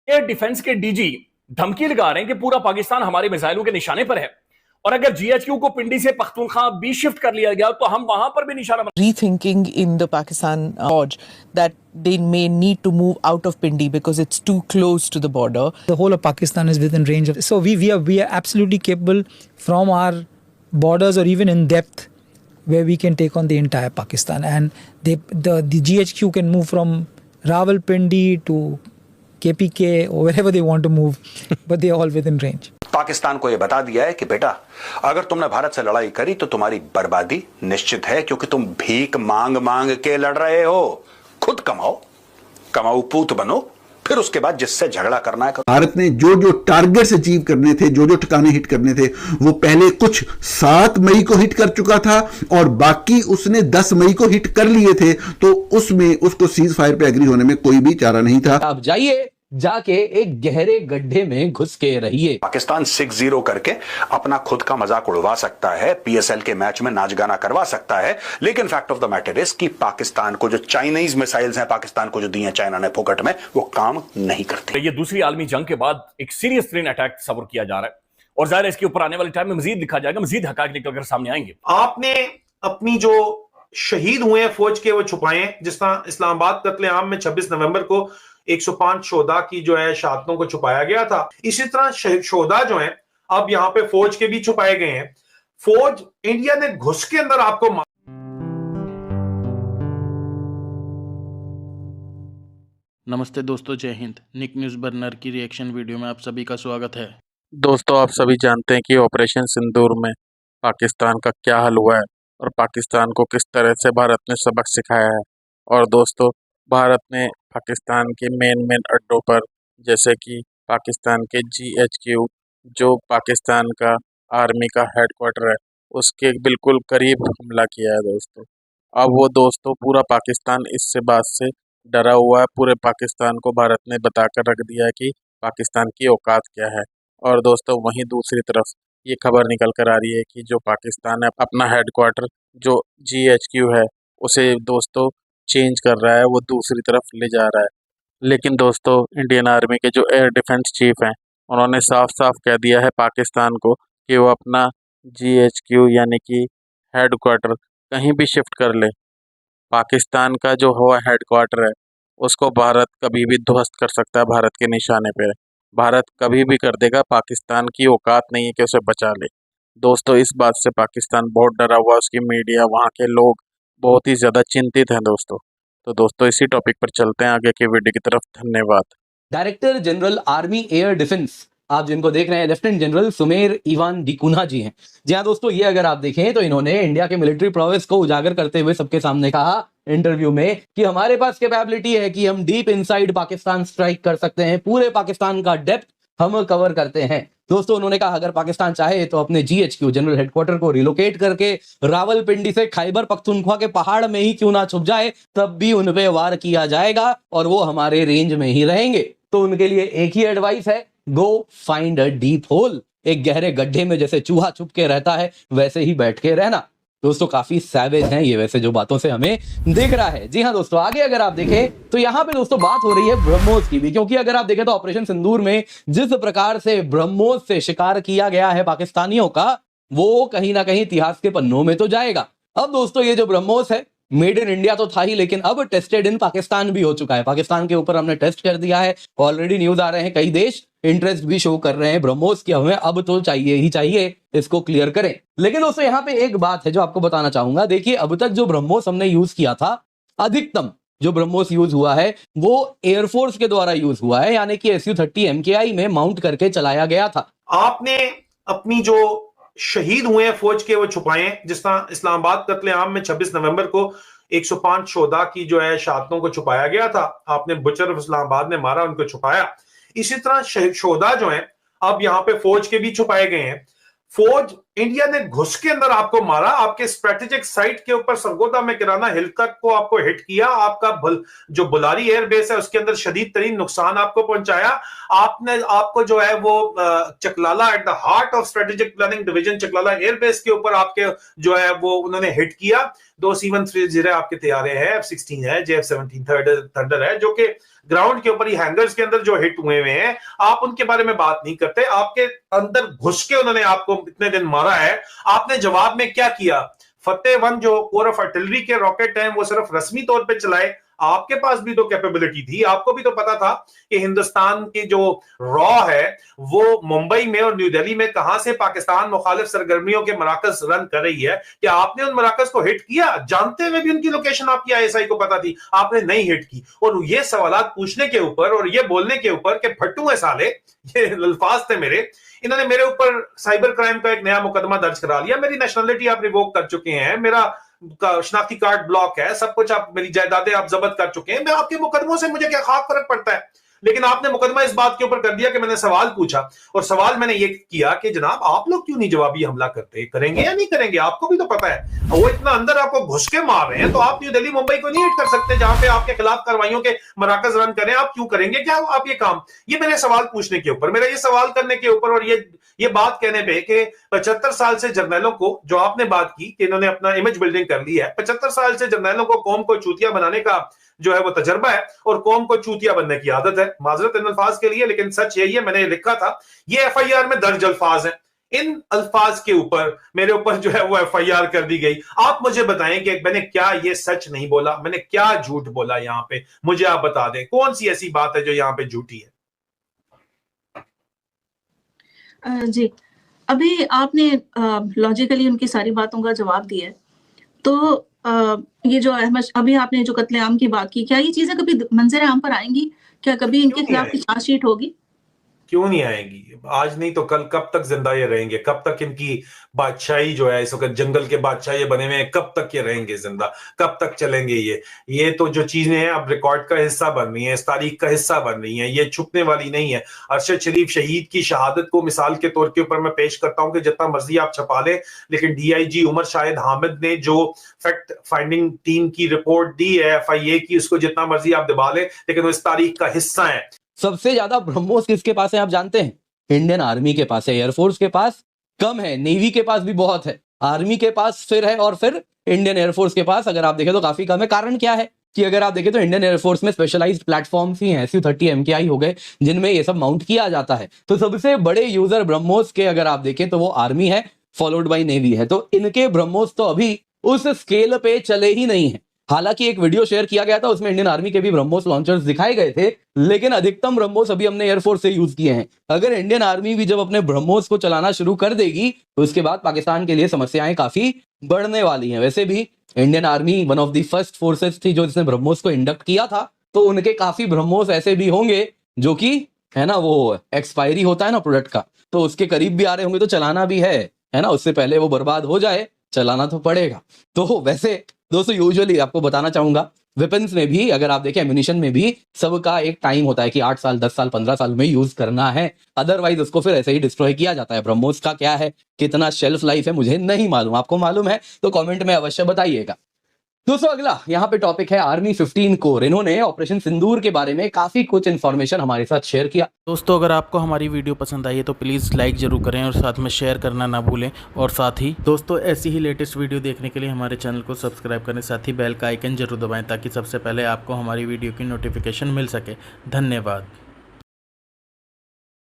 Air defence के DG धमकी लगा रहे हैं कि पूरा पाकिस्तान हमारे मिसाइलों के निशाने पर है और अगर जीएचक्यू को पिंडी से पख्तूनख्वा भी शिफ्ट कर लिया गया तो हम वहां पर भी निशाना rethinking in the Pakistan Lodge that they may need to move out of Pindi because it's too close to the border. The whole of Pakistan is within range of. So we are absolutely capable from our borders or even in depth where we can take on the entire Pakistan, and the GHQ can move from Rawalpindi to KPK or wherever they want to move, but they are all within range. Pakistan को यह बता दिया है कि बेटा अगर तुमने भारत से लड़ाई करी तो तुम्हारी बर्बादी निश्चित है, क्योंकि तुम भीख मांग मांग के लड़ रहे हो। खुद कमाओ, कमाऊ पूत बनो, फिर उसके बाद जिससे झगड़ा करना है। भारत ने जो जो टारगेट्स अचीव करने थे, जो जो ठिकाने हिट करने थे, वो पहले कुछ 7 मई को हिट कर चुका था और बाकी उसने 10 मई को हिट कर लिए थे, तो उसमें उसको सीज फायर पे एग्री होने में कोई भी चारा नहीं था। आप जाइए, जाके एक गहरे गड्ढे में घुस के रहिए। पाकिस्तान 6-0 करके अपना खुद का मजाक उड़वा सकता है, पीएसएल के मैच में नाच गाना करवा सकता है, लेकिन fact of the matter is कि पाकिस्तान को जो चाइनीज मिसाइल्स हैं, पाकिस्तान को जो दी हैं चाइना ने फोकट में, वो काम नहीं करते। ये दूसरी आलमी जंग के बाद एक सीरियस तरीन अटैक तस्वर किया जा रहा है और जाहिर है इसके ऊपर आने वाले टाइम में मजीद लिखा जाएगा, मजीद हकायक निकलकर सामने आएंगे। आपने अपनी जो शहीद हुए हैं फौज के वो छुपाए, जिस तरह इस्लामाबाद कत्लेआम में 26 नवंबर को 105 शोधा की जो है शहादतों को छुपाया गया था, इसी तरह शोधा जो हैं अब यहां पे फौज के भी छुपाए गए हैं। फौज इंडिया ने घुस के अंदर आपको नमस्ते दोस्तों, जय हिंद। निक न्यूज़ बर्नर की रिएक्शन वीडियो में आप सभी का स्वागत है। दोस्तों, आप सभी जानते हैं कि ऑपरेशन सिंदूर में पाकिस्तान का क्या हाल हुआ है और पाकिस्तान को किस तरह से भारत ने सबक सिखाया है। और दोस्तों, भारत ने पाकिस्तान के मेन अड्डों पर, जैसे कि पाकिस्तान के GHQ, जो पाकिस्तान का आर्मी का हेडक्वार्टर है, उसके बिल्कुल करीब हमला किया है दोस्तों। अब वो दोस्तों पूरा पाकिस्तान इससे बात से डरा हुआ है। पूरे पाकिस्तान को भारत ने बताकर रख दिया है कि पाकिस्तान की औकात क्या है। और दोस्तों, वहीं दूसरी तरफ ये खबर निकल कर आ रही है कि जो पाकिस्तान है अपना हेडक्वार्टर जो GHQ है उसे दोस्तों चेंज कर रहा है, वो दूसरी तरफ ले जा रहा है। लेकिन दोस्तों, इंडियन आर्मी के जो एयर डिफेंस चीफ हैं, उन्होंने साफ साफ कह दिया है पाकिस्तान को कि वो अपना GHQ यानी कि हेडक्वार्टर कहीं भी शिफ्ट कर ले। पाकिस्तान का जो हुआ हेडक्वार्टर है उसको भारत कभी भी ध्वस्त कर सकता है, भारत के निशाने पे। भारत कभी भी कर देगा, पाकिस्तान की औकात नहीं है कि उसे बचा ले। दोस्तों, इस बात से पाकिस्तान बहुत डरा हुआ, उसकी मीडिया, वहाँ के लोग बहुत ही ज़्यादा चिंतित हैं दोस्तों। तो दोस्तों, इसी टॉपिक पर चलते हैं आगे की वीडियो की तरफ। धन्यवाद। Director general army air defence, आप जिनको देख रहे हैं, लेफ्टिनेंट जनरल सुमेर इवान डिकुना जी हैं। जी हाँ दोस्तों, ये अगर आप देखें तो इन्होंने इंडिया के मिलिट्री प्रोवेस को उजागर करते हुए सबके सामने कहा इंटरव्यू में कि हमारे पास कैपेबिलिटी है कि हम डीप इनसाइड पाकिस्तान स्ट्राइक कर सकते हैं, पूरे पाकिस्तान का डेप्थ हम कवर करते हैं। दोस्तों, उन्होंने कहा अगर पाकिस्तान चाहे तो अपने GHQ जनरल हेडक्वार्टर को रिलोकेट करके रावलपिंडी से खैबर पख्तूनख्वा के पहाड़ में ही क्यों ना छुप जाए, तब भी उन पे वार किया जाएगा और वो हमारे रेंज में ही रहेंगे। तो उनके लिए एक ही एडवाइस है, go find a deep whole. एक गहरे गड्ढे में जैसे चूहा छुप के रहता है, वैसे ही बैठ के रहना। दोस्तों, काफी सैवेज हैं ये वैसे जो बातों से हमें दिख रहा है। जी हाँ दोस्तों, आगे अगर आप देखें तो यहाँ पे दोस्तों बात हो रही है ब्रह्मोस की भी, क्योंकि अगर आप देखें तो ऑपरेशन सिंदूर में जिस प्रकार से ब्रह्मोस से शिकार किया गया है पाकिस्तानियों का, वो कहीं ना कहीं इतिहास के पन्नों में तो जाएगा। अब दोस्तों, ये जो ब्रह्मोस है मेड इन इंडिया तो था ही, लेकिन अब टेस्टेड इन पाकिस्तान भी हो चुका है। पाकिस्तान के ऊपर हमने टेस्ट कर दिया है, ऑलरेडी न्यूज आ रहे हैं, कई देश इंटरेस्ट भी शो कर रहे हैं ब्रह्मोस की, हमें अब तो चाहिए ही चाहिए, इसको क्लियर करें। लेकिन दोस्तों, यहाँ पे एक बात है जो आपको बताना चाहूंगा। देखिए, अब तक जो ब्रह्मोस हमने यूज किया था, अधिकतम जो ब्रह्मोस यूज हुआ है वो एयरफोर्स के द्वारा यूज हुआ है, यानी कि SU-30 MKI में माउंट करके चलाया गया था। आपने अपनी जो शहीद हुए हैं फौज के वो छुपाए, जिस तरह इस्लामाबाद कत्लेआम में 26 नवंबर को 105 शोधा की जो है शहादतों को छुपाया गया था, आपने बुचर इस्लामाबाद ने मारा, उनको छुपाया। इसी तरह शोधा जो है अब यहां पे फौज के भी छुपाए गए हैं। फौज इंडिया ने घुस के अंदर आपको मारा, आपके स्ट्रेटेजिक साइट के ऊपर सरगोदा में किराना हिल तक को आपको हिट किया, आपका जो बुलारी एयरबेस है उसके अंदर शदीद तरीन नुकसान आपको पहुंचाया। आपने आपको जो है वो Chaklala at the heart of strategic planning division Chaklala airbase के ऊपर आपके जो है वो उन्होंने हिट किया। 2 C-130 आपके तैयारे हैं, F-16 है, JF-17 थंडर है, जो कि ग्राउंड के ऊपर ही हैंगर्स के अंदर जो हिट हुए हुए हैं, आप उनके बारे में बात नहीं करते। आपके अंदर घुस के उन्होंने आपको इतने दिन मारा है, आपने जवाब में क्या किया? फतेह 1 जो कोर ऑफ आर्टिलरी के रॉकेट हैं वो सिर्फ रस्मी तौर पे चलाए, आपके पास भी तो कैपेबिलिटी थी, आपको भी तो पता था कि हिंदुस्तान की जो रॉ है वो मुंबई में और न्यू दिल्ली में कहां से पाकिस्तान मुखालिफ सरगर्मियों के मराकज रन कर रही है। क्या आपने उन मराकज को हिट किया? जानते हुए भी उनकी लोकेशन आपकी आईएसआई को पता थी, आपने नहीं हिट की। और ये सवालात पूछने के ऊपर और ये बोलने के ऊपर कि भट्टू है साले, ये अल्फाज थे मेरे, इन्होंने मेरे ऊपर साइबर क्राइम का एक नया मुकदमा दर्ज करा लिया, मेरी नेशनलिटी आप रिवोक कर चुके हैं, मेरा शनाख्ती कार्ड ब्लॉक है, सब कुछ आप, मेरी जायदादें आप जब्त कर चुके हैं। मैं आपके मुकदमों से मुझे क्या खास फर्क पड़ता है? लेकिन आपने मुकदमा इस बात के ऊपर कर दिया कि मैंने सवाल पूछा, और सवाल मैंने ये किया कि जनाब आप लोग क्यों नहीं जवाबी हमला करते, करेंगे या नहीं करेंगे? आपको भी तो पता है, वो इतना अंदर आपको घुस के मार रहे हैं, तो आप न्यू दिल्ली मुंबई को नहीं हिट कर सकते जहां पे आपके खिलाफ कार्रवाइयों के मराकज रन करें? आप क्यों करेंगे क्या आप ये काम? ये मेरे सवाल पूछने के ऊपर, मेरा ये सवाल करने के ऊपर और ये बात कहने पे कि 75 साल से जर्नैलों को, जो आपने बात की कि इन्होंने अपना इमेज बिल्डिंग कर ली है, 75 साल से जर्नैलों को कौम को चूतिया बनाने का जो है वो तजर्बा है और कौम को चूतिया बनने की आदत है। माजरत इन अल्फाज के लिए, लेकिन सच यही है, मैंने लिखा था, ये एफआईआर में दर्ज अल्फाज हैं, इन अल्फाज के ऊपर मेरे ऊपर जो है वो एफआईआर कर दी गई। आप मुझे बताएं कि मैंने क्या ये सच नहीं बोला, मैंने क्या झूठ बोला यहाँ पे? मुझे आप बता दें कौन सी ऐसी बात है जो यहाँ पे झूठी है? जी, अभी आपने लॉजिकली उनकी सारी बातों का जवाब दिया है। तो ये जो अहमद, अभी आपने जो कत्लेआम की बात की, क्या ये चीजें कभी मंजर आम पर आएंगी? क्या कभी इनके खिलाफ चार्जशीट होगी? क्यों नहीं आएंगी? आज नहीं तो कल कब तक जिंदा ये रहेंगे? कब तक इनकी बादशाही जो है, इस वक्त जंगल के बादशाह ये बने हुए हैं, कब तक ये रहेंगे जिंदा? कब तक चलेंगे ये तो जो चीजें हैं अब रिकॉर्ड का हिस्सा बन रही हैं, इस तारीख का हिस्सा बन रही हैं, ये छुपने वाली नहीं है। अरशद शरीफ शहीद की शहादत को मिसाल के तौर के ऊपर मैं पेश करता हूं कि जितना मर्जी आप छपा लें, लेकिन डीआईजी उमर शाहिद हामिद ने जो फैक्ट फाइंडिंग टीम की रिपोर्ट दी है एफआईए की, उसको जितना मर्जी आप दबा लें, लेकिन वो इस तारीख का हिस्सा है। सबसे ज्यादा ब्रह्मोस किसके पास है आप जानते हैं? इंडियन आर्मी के पास है। एयरफोर्स के पास कम है, नेवी के पास भी बहुत है, आर्मी के पास फिर है, और फिर इंडियन एयरफोर्स के पास अगर आप देखें तो काफी कम है। कारण क्या है कि अगर आप देखें तो इंडियन एयरफोर्स में स्पेशलाइज्ड प्लेटफॉर्म्स ही हैं, SU-30 MKI हो गए, जिनमें ये सब माउंट किया जाता है। तो सबसे बड़े यूजर ब्रह्मोस के अगर आप देखें तो वो आर्मी है, फॉलोड बाई नेवी है। तो इनके ब्रह्मोस तो अभी उस स्केल पे चले ही नहीं है। हालांकि एक वीडियो शेयर किया गया था, उसमें इंडियन आर्मी के भी ब्रह्मोस लॉन्चर्स दिखाए गए थे, लेकिन अधिकतम ब्रह्मोस अभी हमने एयरफोर्स से यूज किए हैं। अगर इंडियन आर्मी भी जब अपने ब्रह्मोस को चलाना शुरू कर देगी तो उसके बाद पाकिस्तान के लिए समस्याएं काफी बढ़ने वाली हैं। वैसे भी Indian army one of the first forces थी जो जिसने ब्रह्मोस को इंडक्ट किया था, तो उनके काफी ब्रह्मोस ऐसे भी होंगे जो कि है ना, वो एक्सपायरी होता है ना प्रोडक्ट का, तो उसके करीब भी आ रहे होंगे, तो चलाना भी है ना, उससे पहले वो बर्बाद हो जाए, चलाना तो पड़ेगा। तो वैसे दोस्तों यूजुअली आपको बताना चाहूंगा, वेपन्स में भी अगर आप देखें, एम्यूनिशन में भी सबका एक टाइम होता है कि 8 साल 10 साल 15 साल में यूज करना है, अदरवाइज उसको फिर ऐसे ही डिस्ट्रॉय किया जाता है। ब्रह्मोस का क्या है, कितना शेल्फ लाइफ है, मुझे नहीं मालूम, आपको मालूम है तो कमेंट में अवश्य बताइएगा। दोस्तों अगला यहाँ पे टॉपिक है आर्मी 15 कोर। इन्होंने ऑपरेशन सिंदूर के बारे में काफी कुछ इन्फॉर्मेशन हमारे साथ शेयर किया। दोस्तों अगर आपको हमारी वीडियो पसंद आई है तो प्लीज़ लाइक जरूर करें और साथ में शेयर करना ना भूलें। और साथ ही दोस्तों ऐसी ही लेटेस्ट वीडियो देखने के लिए हमारे चैनल को सब्सक्राइब करें, साथ ही बेल का आइकन जरूर दबाएं ताकि सबसे पहले आपको हमारी वीडियो की नोटिफिकेशन मिल सके। धन्यवाद।